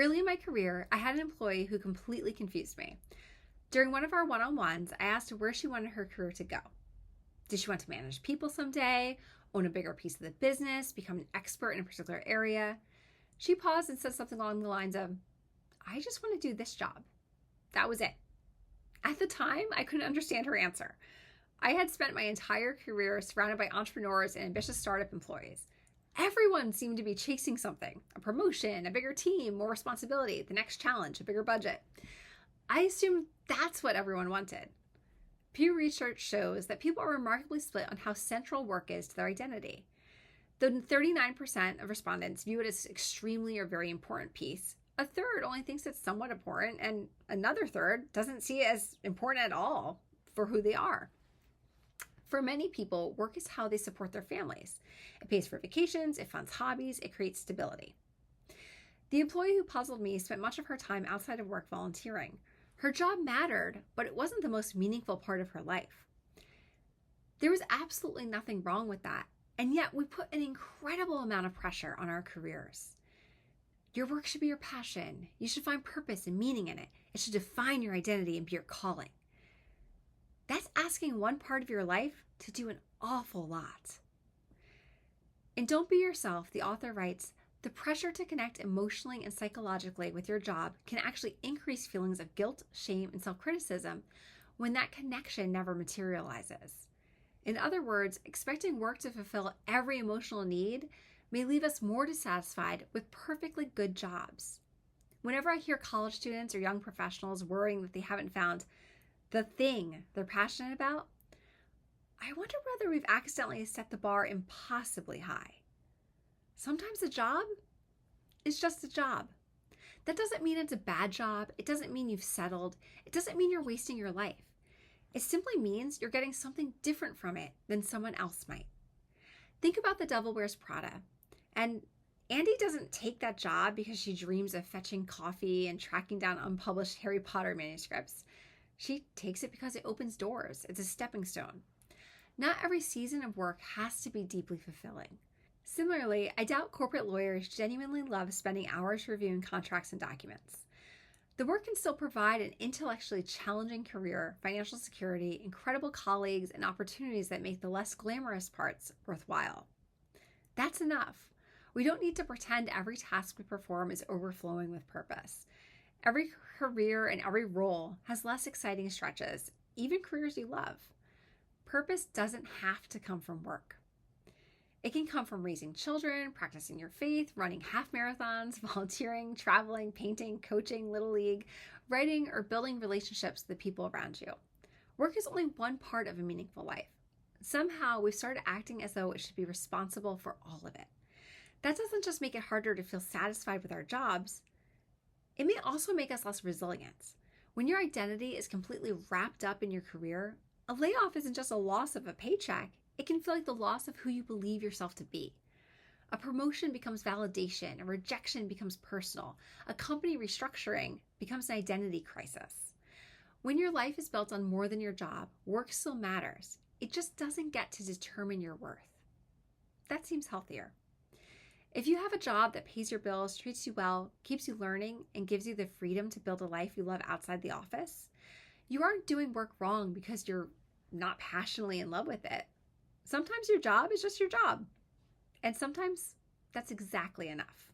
Early in my career, I had an employee who completely confused me. During one of our one-on-ones, I asked her where she wanted her career to go. Did she want to manage people someday, own a bigger piece of the business, become an expert in a particular area? She paused and said something along the lines of, I just want to do this job. That was it. At the time, I couldn't understand her answer. I had spent my entire career surrounded by entrepreneurs and ambitious startup employees. Everyone seemed to be chasing something: a promotion, a bigger team, more responsibility, the next challenge, a bigger budget. I assumed that's what everyone wanted. Pew Research shows that people are remarkably split on how central work is to their identity. Though 39% of respondents view it as extremely or very important piece, a third only thinks it's somewhat important, and another third doesn't see it as important at all for who they are. For many people, work is how they support their families. It pays for vacations, it funds hobbies, it creates stability. The employee who puzzled me spent much of her time outside of work volunteering. Her job mattered, but it wasn't the most meaningful part of her life. There was absolutely nothing wrong with that, and yet we put an incredible amount of pressure on our careers. Your work should be your passion. You should find purpose and meaning in it. It should define your identity and be your calling. That's asking one part of your life to do an awful lot. In Don't Be Yourself, the author writes, the pressure to connect emotionally and psychologically with your job can actually increase feelings of guilt, shame, and self-criticism when that connection never materializes. In other words, expecting work to fulfill every emotional need may leave us more dissatisfied with perfectly good jobs. Whenever I hear college students or young professionals worrying that they haven't found the thing they're passionate about, I wonder whether we've accidentally set the bar impossibly high. Sometimes a job is just a job. That doesn't mean it's a bad job. It doesn't mean you've settled. It doesn't mean you're wasting your life. It simply means you're getting something different from it than someone else might. Think about The Devil Wears Prada. And Andy doesn't take that job because she dreams of fetching coffee and tracking down unpublished Harry Potter manuscripts. She takes it because it opens doors. It's a stepping stone. Not every season of work has to be deeply fulfilling. Similarly, I doubt corporate lawyers genuinely love spending hours reviewing contracts and documents. The work can still provide an intellectually challenging career, financial security, incredible colleagues, and opportunities that make the less glamorous parts worthwhile. That's enough. We don't need to pretend every task we perform is overflowing with purpose. Every career and every role has less exciting stretches, even careers you love. Purpose doesn't have to come from work. It can come from raising children, practicing your faith, running half marathons, volunteering, traveling, painting, coaching, Little League, writing, or building relationships with the people around you. Work is only one part of a meaningful life. Somehow we've started acting as though it should be responsible for all of it. That doesn't just make it harder to feel satisfied with our jobs. It may also make us less resilient. When your identity is completely wrapped up in your career, a layoff isn't just a loss of a paycheck. It can feel like the loss of who you believe yourself to be. A promotion becomes validation, a rejection becomes personal, a company restructuring becomes an identity crisis. When your life is built on more than your job, work still matters. It just doesn't get to determine your worth. That seems healthier. If you have a job that pays your bills, treats you well, keeps you learning, and gives you the freedom to build a life you love outside the office, you aren't doing work wrong because you're not passionately in love with it. Sometimes your job is just your job, and sometimes that's exactly enough.